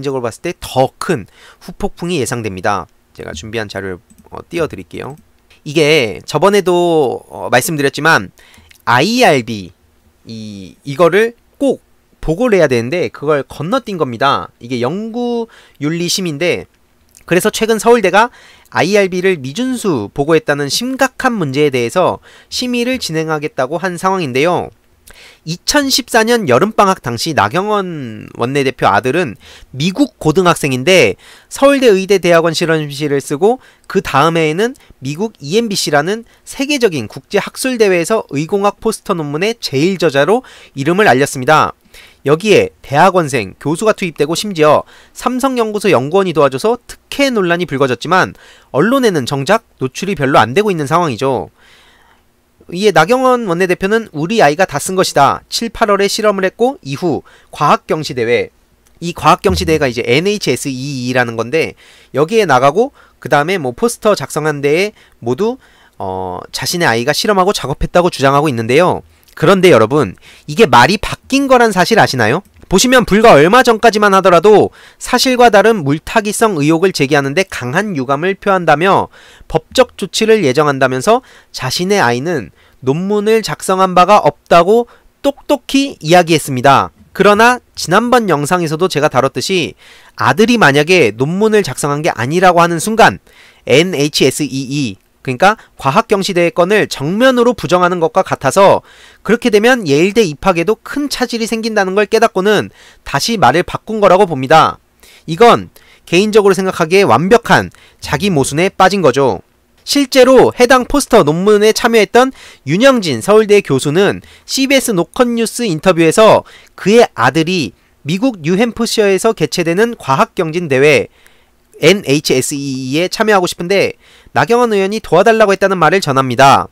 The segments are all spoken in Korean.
적으로 봤을 때 더 큰 후폭풍이 예상됩니다. 제가 준비한 자료를 띄워드릴게요. 이게 저번에도 말씀드렸지만 IRB 이거를 꼭 보고를 해야 되는데 그걸 건너뛴 겁니다. 이게 연구윤리심인데 그래서 최근 서울대가 IRB를 미준수 보고했다는 심각한 문제에 대해서 심의를 진행하겠다고 한 상황인데요. 2014년 여름방학 당시 나경원 원내대표 아들은 미국 고등학생인데 서울대 의대 대학원 실험실을 쓰고 그 다음 해에는 미국 EMBC라는 세계적인 국제학술대회에서 의공학 포스터 논문의 제일 저자로 이름을 알렸습니다. 여기에 대학원생, 교수가 투입되고 심지어 삼성연구소 연구원이 도와줘서 특혜 논란이 불거졌지만 언론에는 정작 노출이 별로 안 되고 있는 상황이죠. 이에 나경원 원내대표는 우리 아이가 다 쓴 것이다. 7, 8월에 실험을 했고 이후 과학경시대회, 이 과학경시대회가 이제 NHSEE라는 건데 여기에 나가고 그 다음에 뭐 포스터 작성한 데에 모두 자신의 아이가 실험하고 작업했다고 주장하고 있는데요. 그런데 여러분, 이게 말이 바뀐 거란 사실 아시나요? 보시면 불과 얼마 전까지만 하더라도 사실과 다른 물타기성 의혹을 제기하는데 강한 유감을 표한다며 법적 조치를 예정한다면서 자신의 아이는 논문을 작성한 바가 없다고 똑똑히 이야기했습니다. 그러나 지난번 영상에서도 제가 다뤘듯이 아들이 만약에 논문을 작성한 게 아니라고 하는 순간 NHSEE 그러니까 과학경시대회 건을 정면으로 부정하는 것과 같아서 그렇게 되면 예일대 입학에도 큰 차질이 생긴다는 걸 깨닫고는 다시 말을 바꾼 거라고 봅니다. 이건 개인적으로 생각하기에 완벽한 자기 모순에 빠진 거죠. 실제로 해당 포스터 논문에 참여했던 윤영진 서울대 교수는 CBS 노컷뉴스 인터뷰에서 그의 아들이 미국 뉴햄프셔에서 개최되는 과학경진대회 NHSEE에 참여하고 싶은데 나경원 의원이 도와달라고 했다는 말을 전합니다.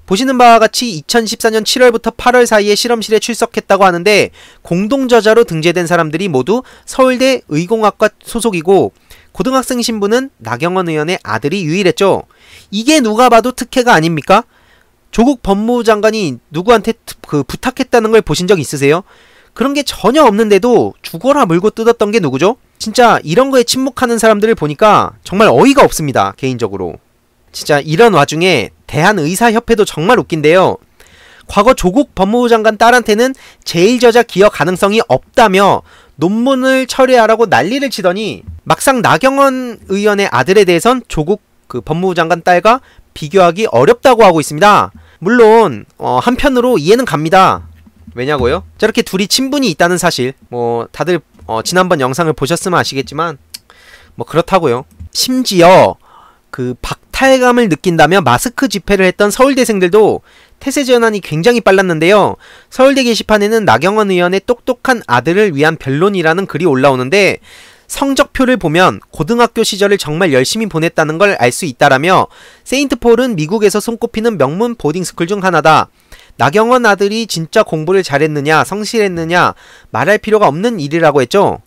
보시는 바와 같이 2014년 7월부터 8월 사이에 실험실에 출석했다고 하는데 공동저자로 등재된 사람들이 모두 서울대 의공학과 소속이고 고등학생 신분은 나경원 의원의 아들이 유일했죠. 이게 누가 봐도 특혜가 아닙니까? 조국 법무부 장관이 누구한테 부탁했다는 걸 보신 적 있으세요? 그런 게 전혀 없는데도 죽어라 물고 뜯었던 게 누구죠? 진짜 이런 거에 침묵하는 사람들을 보니까 정말 어이가 없습니다. 개인적으로. 진짜 이런 와중에 대한의사협회도 정말 웃긴데요. 과거 조국 법무부 장관 딸한테는 제1저자 기여 가능성이 없다며 논문을 철회하라고 난리를 치더니 막상 나경원 의원의 아들에 대해선 조국 법무부 장관 딸과 비교하기 어렵다고 하고 있습니다. 물론 한편으로 이해는 갑니다. 왜냐고요? 저렇게 둘이 친분이 있다는 사실 다들 지난번 영상을 보셨으면 아시겠지만 그렇다고요. 심지어 박탈감을 느낀다며 마스크 집회를 했던 서울대생들도 태세 전환이 굉장히 빨랐는데요. 서울대 게시판에는 나경원 의원의 똑똑한 아들을 위한 변론이라는 글이 올라오는데 성적표를 보면 고등학교 시절을 정말 열심히 보냈다는 걸 알 수 있다라며 세인트폴은 미국에서 손꼽히는 명문 보딩스쿨 중 하나다. 나경원 아들이 진짜 공부를 잘했느냐 성실했느냐 말할 필요가 없는 일이라고 했죠.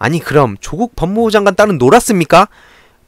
아니 그럼 조국 법무부 장관 딸은 놀았습니까?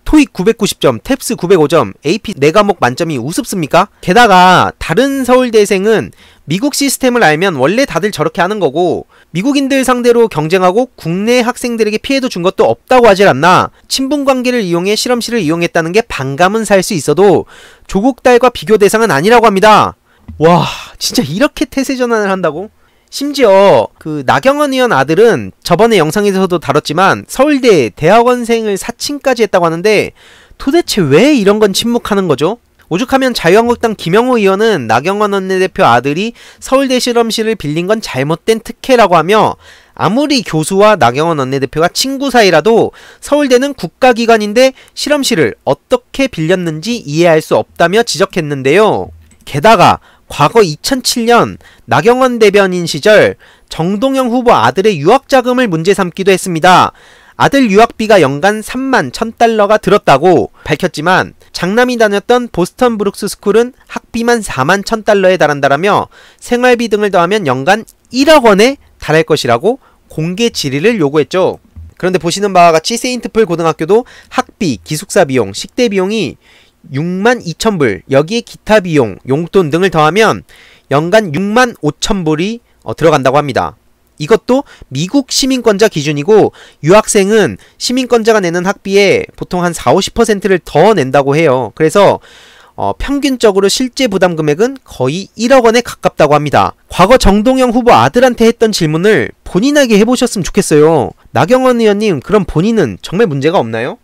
토익 990점, 탭스 905점, AP 4과목 만점이 우습습니까? 게다가 다른 서울대생은 미국 시스템을 알면 원래 다들 저렇게 하는 거고 미국인들 상대로 경쟁하고 국내 학생들에게 피해도 준 것도 없다고 하질 않나. 친분관계를 이용해 실험실을 이용했다는 게 반감은 살 수 있어도 조국 딸과 비교 대상은 아니라고 합니다. 와 진짜 이렇게 태세 전환을 한다고? 심지어 나경원 의원 아들은 저번에 영상에서도 다뤘지만 서울대 대학원생을 사칭까지 했다고 하는데 도대체 왜 이런 건 침묵하는 거죠? 오죽하면 자유한국당 김영호 의원은 나경원 원내대표 아들이 서울대 실험실을 빌린 건 잘못된 특혜라고 하며 아무리 교수와 나경원 원내대표가 친구 사이라도 서울대는 국가기관인데 실험실을 어떻게 빌렸는지 이해할 수 없다며 지적했는데요. 게다가 과거 2007년 나경원 대변인 시절 정동영 후보 아들의 유학자금을 문제 삼기도 했습니다. 아들 유학비가 연간 3만 1,000달러가 들었다고 밝혔지만 장남이 다녔던 보스턴 브룩스 스쿨은 학비만 4만 1,000달러에 달한다라며 생활비 등을 더하면 연간 1억 원에 달할 것이라고 공개 질의를 요구했죠. 그런데 보시는 바와 같이 세인트폴 고등학교도 학비, 기숙사 비용, 식대 비용이 62,000불, 여기에 기타 비용, 용돈 등을 더하면 연간 65,000불이 들어간다고 합니다. 이것도 미국 시민권자 기준이고 유학생은 시민권자가 내는 학비에 보통 한 40~50%를 더 낸다고 해요. 그래서 평균적으로 실제 부담 금액은 거의 1억 원에 가깝다고 합니다. 과거 정동영 후보 아들한테 했던 질문을 본인에게 해보셨으면 좋겠어요. 나경원 의원님, 그럼 본인은 정말 문제가 없나요?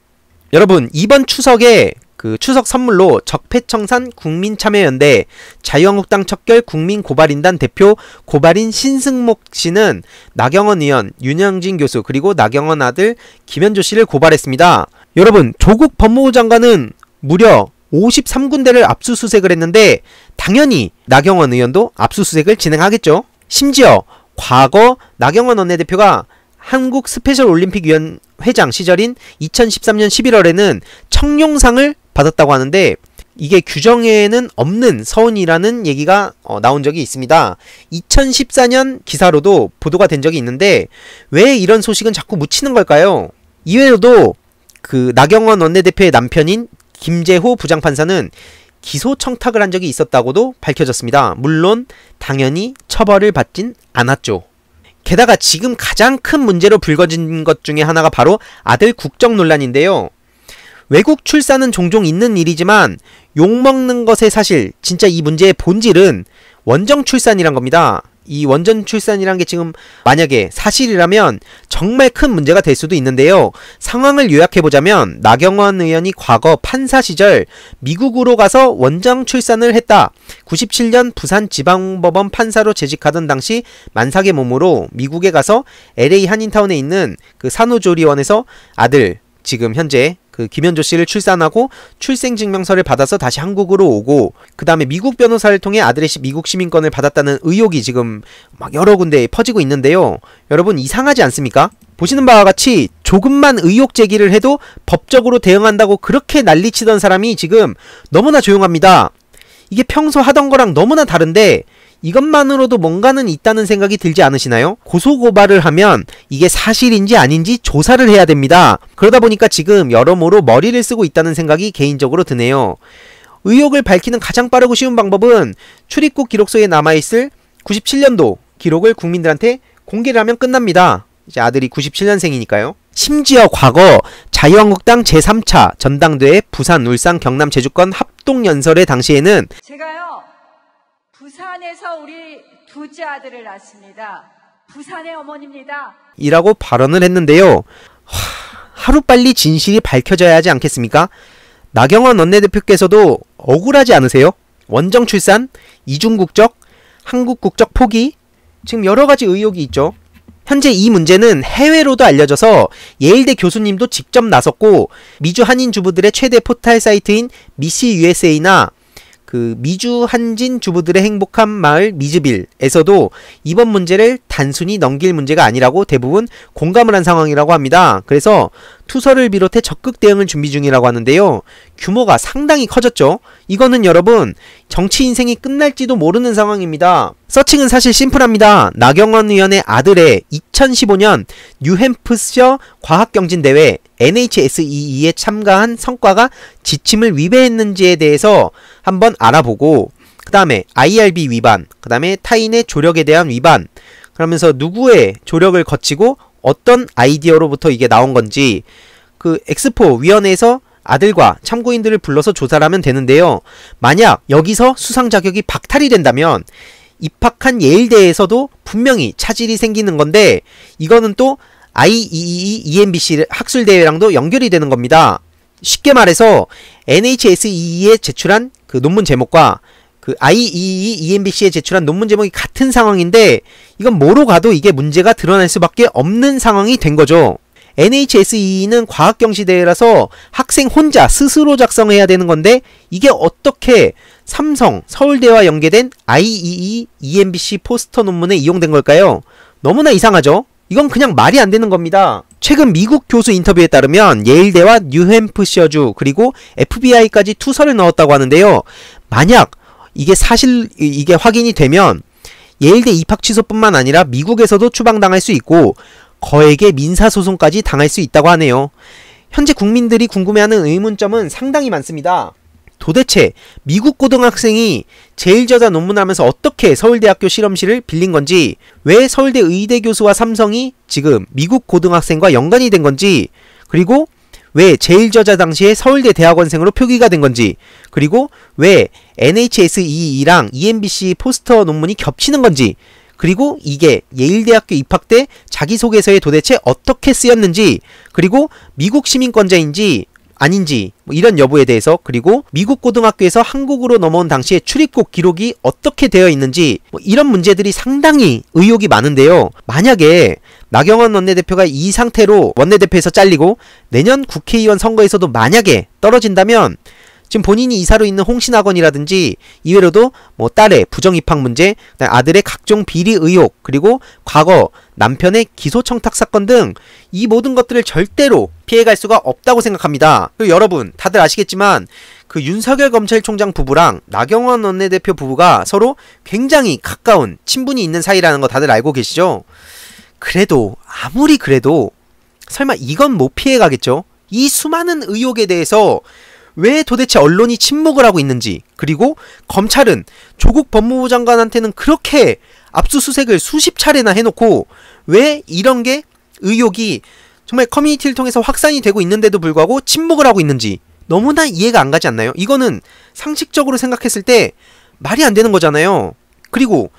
여러분, 이번 추석에 추석 선물로 적폐청산 국민참여연대 자유한국당 척결 국민고발인단 대표 고발인 신승목 씨는 나경원 의원, 윤영진 교수 그리고 나경원 아들 김현조 씨를 고발했습니다. 여러분, 조국 법무부 장관은 무려 53군데를 압수수색을 했는데 당연히 나경원 의원도 압수수색을 진행하겠죠. 심지어 과거 나경원 원내대표가 한국 스페셜올림픽위원 회장 시절인 2013년 11월에는 청룡상을 받았다고 하는데 이게 규정에는 없는 서운이라는 얘기가 나온 적이 있습니다. 2014년 기사로도 보도가 된 적이 있는데 왜 이런 소식은 자꾸 묻히는 걸까요? 이외에도 나경원 원내대표의 남편인 김재호 부장판사는 기소 청탁을 한 적이 있었다고도 밝혀졌습니다. 물론 당연히 처벌을 받진 않았죠. 게다가 지금 가장 큰 문제로 불거진 것 중에 하나가 바로 아들 국적 논란인데요. 외국 출산은 종종 있는 일이지만 욕먹는 것의 사실, 진짜 이 문제의 본질은 원정 출산이란 겁니다. 이 원전 출산이란 게 지금 만약에 사실이라면 정말 큰 문제가 될 수도 있는데요. 상황을 요약해보자면 나경원 의원이 과거 판사 시절 미국으로 가서 원정 출산을 했다. 97년 부산지방법원 판사로 재직하던 당시 만삭의 몸으로 미국에 가서 LA 한인타운에 있는 산후조리원에서 아들, 지금 현재 김현조 씨를 출산하고 출생증명서를 받아서 다시 한국으로 오고 그 다음에 미국 변호사를 통해 아들의 미국 시민권을 받았다는 의혹이 지금 막 여러 군데에 퍼지고 있는데요. 여러분, 이상하지 않습니까? 보시는 바와 같이 조금만 의혹 제기를 해도 법적으로 대응한다고 그렇게 난리치던 사람이 지금 너무나 조용합니다. 이게 평소 하던 거랑 너무나 다른데 이것만으로도 뭔가는 있다는 생각이 들지 않으시나요? 고소고발을 하면 이게 사실인지 아닌지 조사를 해야 됩니다. 그러다 보니까 지금 여러모로 머리를 쓰고 있다는 생각이 개인적으로 드네요. 의혹을 밝히는 가장 빠르고 쉬운 방법은 출입국 기록소에 남아있을 97년도 기록을 국민들한테 공개를 하면 끝납니다. 이제 아들이 97년생이니까요. 심지어 과거 자유한국당 제3차 전당대회 부산, 울산, 경남, 제주권 합동연설회 당시에는 제가요, 부산에서 우리 둘째 아들을 낳았습니다. 부산의 어머니입니다. 이라고 발언을 했는데요. 하루빨리 진실이 밝혀져야 하지 않겠습니까? 나경원 원내대표께서도 억울하지 않으세요? 원정 출산, 이중국적, 한국국적 포기, 지금 여러가지 의혹이 있죠. 현재 이 문제는 해외로도 알려져서 예일대 교수님도 직접 나섰고 미주 한인 주부들의 최대 포탈 사이트인 미시 USA나 미주 한진 주부들의 행복한 마을 미즈빌에서도 이번 문제를 단순히 넘길 문제가 아니라고 대부분 공감을 한 상황이라고 합니다. 그래서 투서를 비롯해 적극 대응을 준비 중이라고 하는데요. 규모가 상당히 커졌죠. 이거는 여러분 정치 인생이 끝날지도 모르는 상황입니다. 서칭은 사실 심플합니다. 나경원 의원의 아들의 2015년 뉴햄프셔 과학경진대회 NHSEE에 참가한 성과가 지침을 위배했는지에 대해서 한번 알아보고 그 다음에 IRB 위반, 그 다음에 타인의 조력에 대한 위반, 그러면서 누구의 조력을 거치고 어떤 아이디어로부터 이게 나온 건지 엑스포 위원회에서 아들과 참고인들을 불러서 조사를 하면 되는데요. 만약 여기서 수상 자격이 박탈이 된다면 입학한 예일대에서도 분명히 차질이 생기는 건데 이거는 또 IEEE EMBC 학술대회랑도 연결이 되는 겁니다. 쉽게 말해서 NHSEE에 제출한 논문 제목과 IEEE EMBC에 제출한 논문 제목이 같은 상황인데 이건 뭐로 가도 이게 문제가 드러날 수밖에 없는 상황이 된 거죠. NHSE는 과학경시대회라서 학생 혼자 스스로 작성해야 되는 건데 이게 어떻게 삼성, 서울대와 연계된 IEEE EMBC 포스터 논문에 이용된 걸까요? 너무나 이상하죠? 이건 그냥 말이 안 되는 겁니다. 최근 미국 교수 인터뷰에 따르면 예일대와 뉴햄프셔주 그리고 FBI까지 투서를 넣었다고 하는데요. 만약 이게 확인이 되면 예일대 입학 취소뿐만 아니라 미국에서도 추방당할 수 있고 거액의 민사소송까지 당할 수 있다고 하네요. 현재 국민들이 궁금해하는 의문점은 상당히 많습니다. 도대체 미국 고등학생이 제1저자 논문을 하면서 어떻게 서울대학교 실험실을 빌린 건지, 왜 서울대 의대 교수와 삼성이 지금 미국 고등학생과 연관이 된 건지, 그리고 왜 제1저자 당시에 서울대 대학원생으로 표기가 된 건지, 그리고 왜 NHSEE랑 EMBC 포스터 논문이 겹치는 건지, 그리고 이게 예일대학교 입학 때 자기소개서에 도대체 어떻게 쓰였는지, 그리고 미국 시민권자인지 아닌지 이런 여부에 대해서, 그리고 미국 고등학교에서 한국으로 넘어온 당시에 출입국 기록이 어떻게 되어 있는지 이런 문제들이 상당히 의혹이 많은데요. 만약에 나경원 원내대표가 이 상태로 원내대표에서 잘리고 내년 국회의원 선거에서도 만약에 떨어진다면, 지금 본인이 이사로 있는 홍신학원이라든지 이외로도 뭐 딸의 부정입학 문제, 아들의 각종 비리 의혹, 그리고 과거 남편의 기소청탁 사건 등 이 모든 것들을 절대로 피해갈 수가 없다고 생각합니다. 그리고 여러분 다들 아시겠지만 그 윤석열 검찰총장 부부랑 나경원 원내대표 부부가 서로 굉장히 가까운 친분이 있는 사이라는 거 다들 알고 계시죠? 그래도 아무리 그래도 설마 이건 못 피해가겠죠? 이 수많은 의혹에 대해서 왜 도대체 언론이 침묵을 하고 있는지, 그리고 검찰은 조국 법무부 장관한테는 그렇게 압수수색을 수십 차례나 해놓고 왜 이런 게 의혹이 정말 커뮤니티를 통해서 확산이 되고 있는데도 불구하고 침묵을 하고 있는지 너무나 이해가 안 가지 않나요? 이거는 상식적으로 생각했을 때 말이 안 되는 거잖아요. 그리고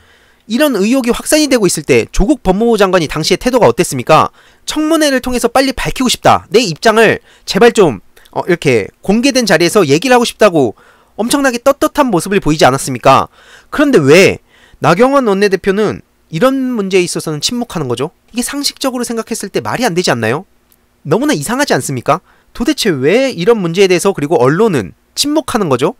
이런 의혹이 확산이 되고 있을 때 조국 법무부 장관이 당시의 태도가 어땠습니까? 청문회를 통해서 빨리 밝히고 싶다, 내 입장을 제발 좀 이렇게 공개된 자리에서 얘기를 하고 싶다고 엄청나게 떳떳한 모습을 보이지 않았습니까? 그런데 왜 나경원 원내대표는 이런 문제에 있어서는 침묵하는 거죠? 이게 상식적으로 생각했을 때 말이 안 되지 않나요? 너무나 이상하지 않습니까? 도대체 왜 이런 문제에 대해서, 그리고 언론은 침묵하는 거죠?